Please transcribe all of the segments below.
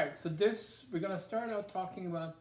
Alright, so we're gonna start out talking about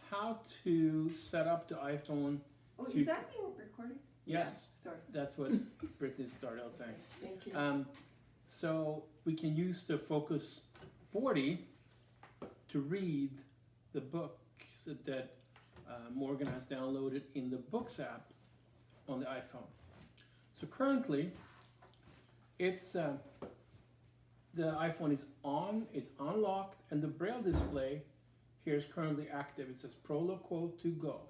how to set up the iPhone. Oh, So is that you recording? Yes, Sorry. that's what Brittany started out saying. Thank you. So we can use the Focus 40 to read the book that Morgan has downloaded in the Books app on the iPhone. So currently, it's the iPhone is on, it's unlocked, and the Braille display here is currently active. It says Proloquo to go.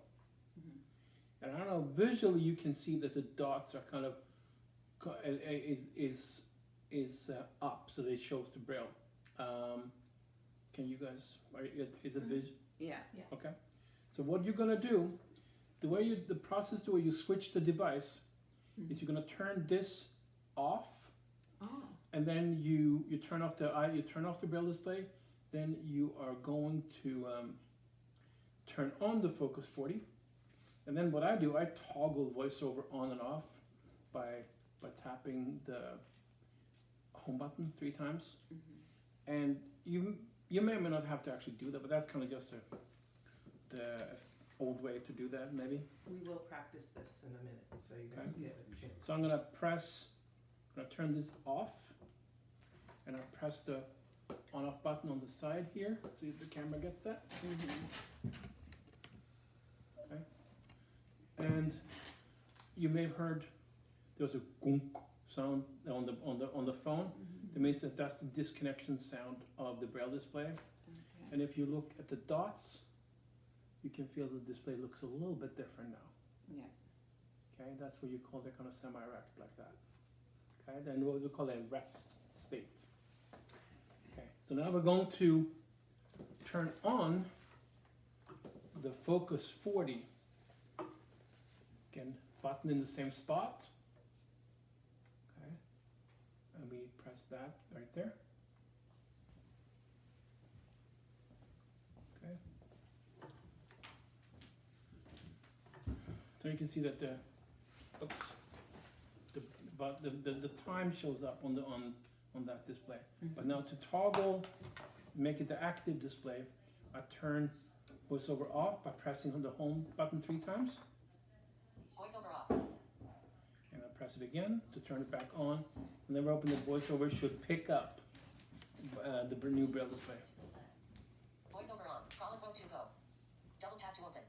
And I don't know, visually you can see that the dots are kind of is up, so it shows the Braille. Can you guys? Is it visual? Yeah. Okay. So what you're gonna do, the process the way you switch the device is you're gonna turn this off, and then you turn off the Braille display. Then you are going to turn on the Focus 40. And then what I do, I toggle voiceover on and off by tapping the home button 3 times. And you may or may not have to actually do that, but that's kind of just the old way to do that, maybe. We will practice this in a minute, so you guys get a chance. So I'm gonna turn this off, and I'll press the on-off button on the side here. See if the camera gets that. Okay. And you may have heard there was a gunk sound on the phone. That means that's the disconnection sound of the Braille display. And if you look at the dots, you can feel the display looks a little bit different now. Yeah. Okay, that's what you call the kind of semi-erect like that. Okay, then what we call a rest state. Okay, so now we're going to turn on the Focus 40. Again, button in the same spot. Okay, and we press that right there. Okay. So you can see that the time shows up on that display. But now to toggle, make it the active display, I turn voiceover off by pressing on the home button 3 times. Voiceover off. And I press it again to turn it back on. And then we're hoping the voiceover should pick up the new Braille display. Voiceover on. Proloquo to go. Double tap to open.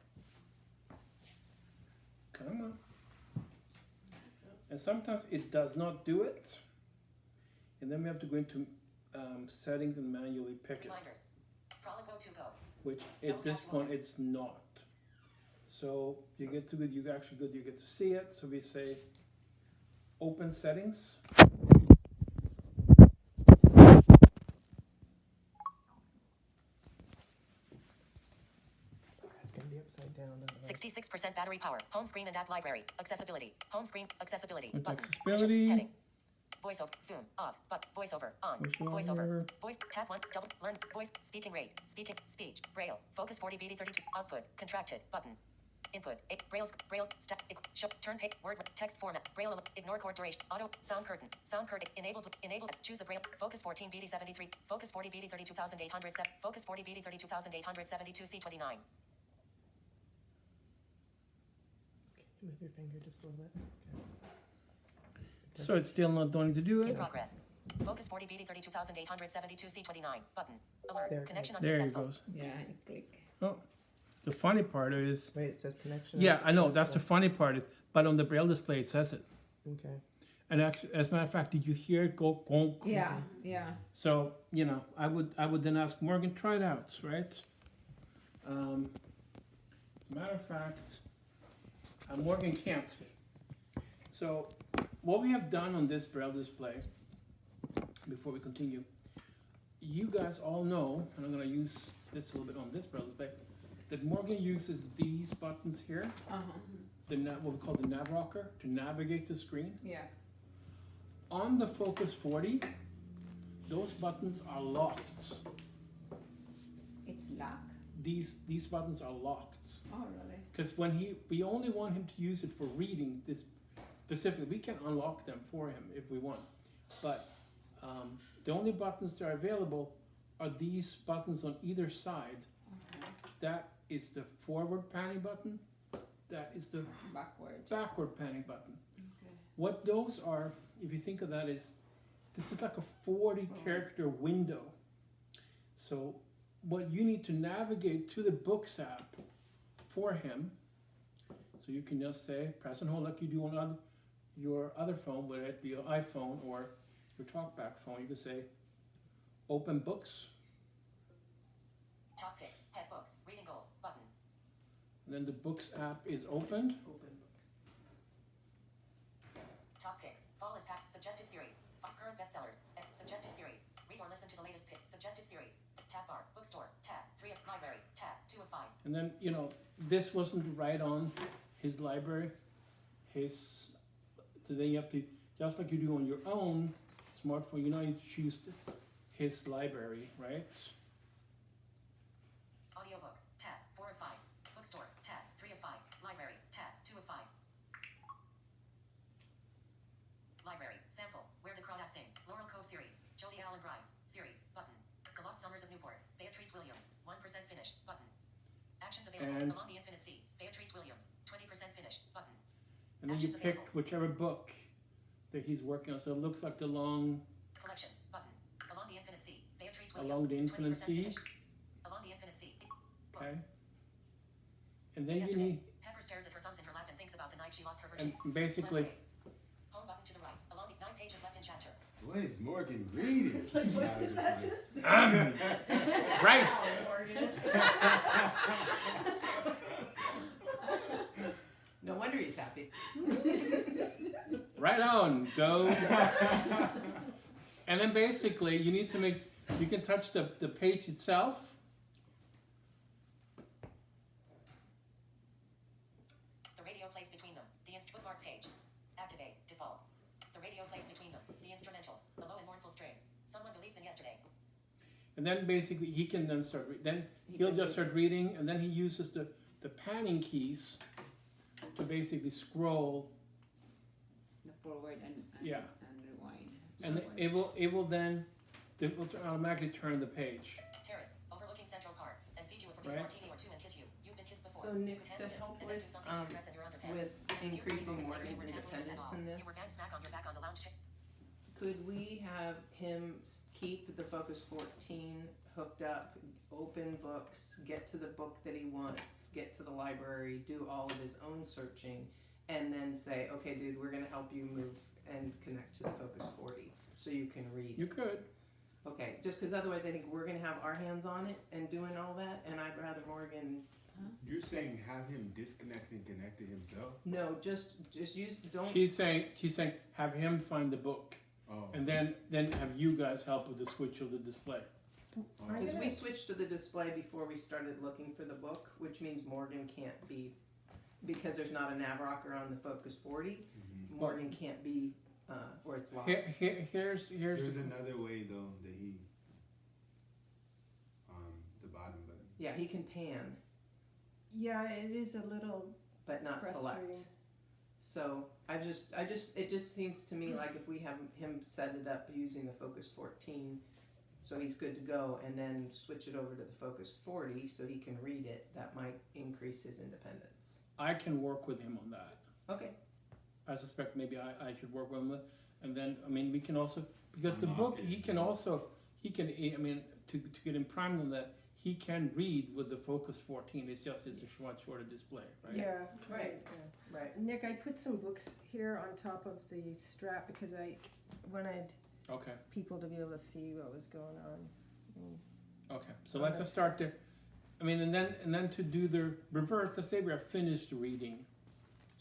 Come on. And sometimes it does not do it. And then we have to go into settings and manually pick it. Reminders. Proloquo to go. Which at this point it's not. So you get to you get to see it. So we say open settings. It's gonna be upside down. 66% battery power. Home screen and app library. Accessibility. Home screen. Accessibility. With Button. accessibility. Heading. Voiceover. Zoom. Off. But voiceover. On. Voiceover. Voiceover. Voice. Tap 1. Double. Learn. Voice. Speaking rate. Speaking. Speech. Braille. Focus 40 BD32. Output. Contracted. Button. Input. Braille. Step. Show. Turn page. Word. Text format. Braille. Ignore chord duration. Auto. Sound curtain. Sound curtain. Enable. Choose a Braille. Focus 14 BD73. Focus 40 BD32800. Focus 40 BD32872 C29. Move your finger just a little bit. So it's still not going to do In it. progress. Focus 40 BD32872 C29. Button. Alert. There it Connection There it unsuccessful. goes. Yeah, I click. Oh, the funny part is, Wait, it says connection. yeah, I know that's the unsuccessful. funny part is, but on the Braille display it says it. Okay. And actually, as a matter of fact, did you hear it go gonk? Yeah. So I would then ask Morgan, try it out, right? As a matter of fact, Morgan can't. So what we have done on this Braille display, before we continue, you guys all know, and I'm going to use this a little bit on this Braille display, that Morgan uses these buttons here, what we call the nav rocker, to navigate the screen. Yeah. On the Focus 40, those buttons are locked. It's lock. These buttons are locked. Oh, really? Because we only want him to use it for reading this specifically. We can unlock them for him if we want. But the only buttons that are available are these buttons on either side. Okay. That is the forward panning button. That is the Backwards. backward panning button. Okay. What those are, if you think of that, is this is like a 40 character window. So what you need to navigate to the Books app for him. So you can just say, press and hold like you do on your other phone, whether it be your iPhone or your TalkBack phone. You can say, open books. Top picks, head books, reading goals, button. And then the Books app is opened. Open books. Top picks, fall is packed, suggested series, current bestsellers, suggested series, read or listen to the latest pick, suggested series, tab bar, bookstore, tab, 3 of library, tab, 2 of 5. And then, you know, this wasn't right on his library. So then you have to, just like you do on your own smartphone, you know, you choose his library, right? Audiobooks, tab, 4 of 5. Bookstore, tab, 3 of 5. Library, tab, 2 of 5. Library, sample, Where the Crawdads Sing, Laurel Cove series, Jodi Allen Bryce, series, button. The Lost Summers of Newport, Beatrice Williams, 1% finished, button. Actions available, And- Along the Infinite Sea, Beatrice Williams, 20% finished, button. And then you Actions pick available. whichever book that he's working on. So it looks like the long, Collections, button. Along the Infinite Sea, Beatrice Williams, Along the Infinite 20% Sea. finished. Along the Infinite Sea, books. okay? And then you Yesterday, need, Pepper stares at her thumbs in her lap and thinks about the night she lost her and virginity. basically, Wednesday. Home button to the right. Along the 9 pages left in chapter. What is Morgan reading? It's like, what did I just say? right, Morgan. No wonder he's happy. right on, go. And then basically you need to make, you can touch the page itself. The radio plays between them. The bookmark page. Activate. Default. The radio plays between them. The instrumentals. A low and mournful strain. Someone believes in yesterday. And then basically he can then start, then He he'll can just read. start reading, and then he uses the panning keys to basically scroll, The forward and Yeah. and rewind. and backwards. it will then automatically turn the page. Terrace. Overlooking Central Park. And feed you a forbidden Right. martini or 2 and kiss you. You've been kissed before. So, You Nick, could handle to this, help and then do with, something to your dress and your underpants. with And you increasing moments like Morgan's you were handling this at independence all. in this, You were gang smack on your back on the lounge chair. could we have him keep the Focus 14 hooked up, open books, get to the book that he wants, get to the library, do all of his own searching, and then say, okay, dude, we're gonna help you move and connect to the Focus 40 so you can read. You could. Okay, just because otherwise I think we're gonna have our hands on it and doing all that, and I'd rather Morgan. You're saying have him disconnect and connect it himself? No, just use, don't. She's saying have him find the book, Oh. and then have you guys help with the switch of the display. Oh. Because we switched to the display before we started looking for the book, which means Morgan can't be, because there's not a nav rocker on the Focus 40, Mhm. Morgan can't be, or it's locked. Here's There's the, another way though that he, the bottom button. Yeah, he can pan, Yeah, it is a little but not select. frustrating. So it just seems to me like if we have him set it up using the Focus 14, so he's good to go, and then switch it over to the Focus 40 so he can read it, that might increase his independence. I can work with him on that. Okay. I suspect maybe I should work with him, and then I mean we can also, because the Unlock book it. he can I mean to get him primed on that, he can read with the Focus 14. It's just it's a much shorter display, right? Yeah, Right. yeah. Right. Nick, I put some books here on top of the strap because I wanted Okay. people to be able to see what was going on. Okay. So let's just start there. I mean, and then to do the reverse. Let's say we are finished reading.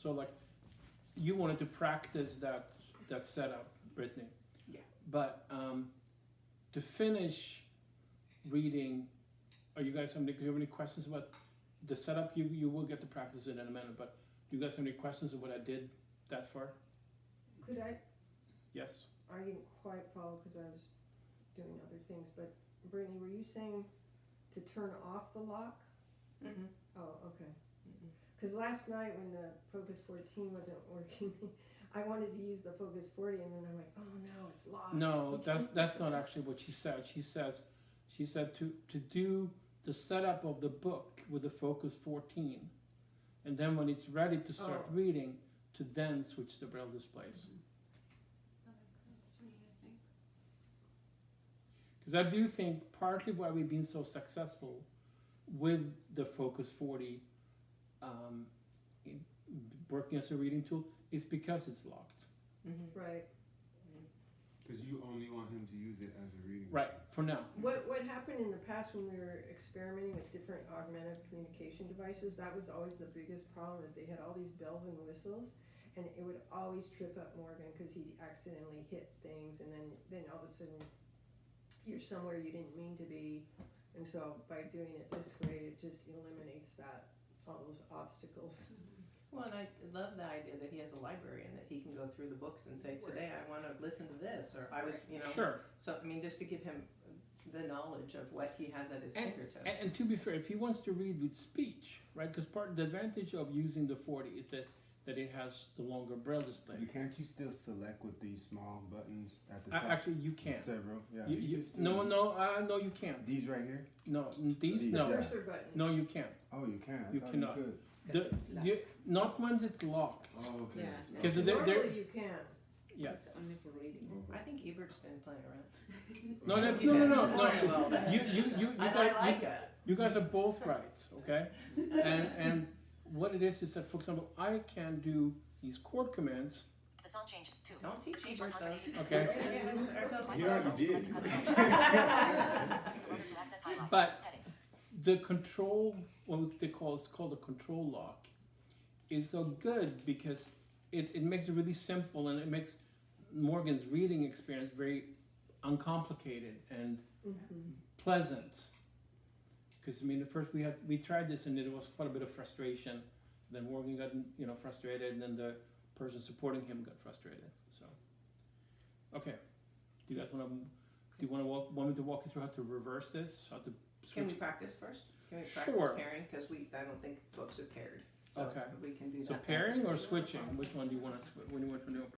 So like, you wanted to practice that setup, Brittany. Yeah. But to finish reading, are you guys do you have any questions about the setup? You will get to practice it in a minute. But do you guys have any questions of what I did that far? Could I? Yes. I didn't quite follow because I was doing other things. But Brittany, were you saying to turn off the lock? Mm-hmm. Oh, okay. Because last night when the Focus 14 wasn't working, I wanted to use the Focus 40, and then I'm like, oh no, it's locked. No, that's not actually what she said. She said to do the setup of the book with the Focus 14, and then when it's ready to start reading, to then switch to Braille displays. That makes sense to me, I think. Because I do think partly why we've been so successful with the Focus 40 working as a reading tool is because it's locked. Right. Because you only want him to use it as a reading. Right, for now. What happened in the past when we were experimenting with different augmented communication devices, that was always the biggest problem, is they had all these bells and whistles, and it would always trip up Morgan because he'd accidentally hit things, and then all of a sudden you're somewhere you didn't mean to be, and so by doing it this way, it just eliminates all those obstacles. Well, and I love the idea that he has a library and that he can go through the books and say, today I want to listen to this, or I was, Sure. So, I mean, just to give him the knowledge of what he has at his fingertips. And to be fair, if he wants to read with speech, right? Because the advantage of using the 40 is that it has the longer Braille display. Can't you still select with these small buttons at the top? Actually, you can. Several, yeah. No, you can't. These right here? No, these no. Yeah. Cursor buttons. No, you can't. Oh, you can. I You thought cannot. You could. Because it's locked. Not when it's locked. Oh, okay. Yeah. Because Normally you can. yes. It's only for reading. I think Ebert's been playing around. No, no. You guys are both right, okay? And what it is that, for example, I can do these chord commands. The song changes to Don't teach page Ebert those. 186. Okay. You already did. Press the button to access highlights. But Headings. the control, what they call, it's called a control lock, is so good because it makes it really simple, and it makes Morgan's reading experience very uncomplicated and pleasant. Because I mean, at first we tried this and it was quite a bit of frustration. Then Morgan got frustrated, and then the person supporting him got frustrated. So, okay, do you guys want me to walk you through how to reverse this? How to switch? Can we practice first? Can we practice Sure. pairing? Because I don't think folks have paired. So Okay. we can do So that. pairing or switching? Which one do you want to? When you want to do?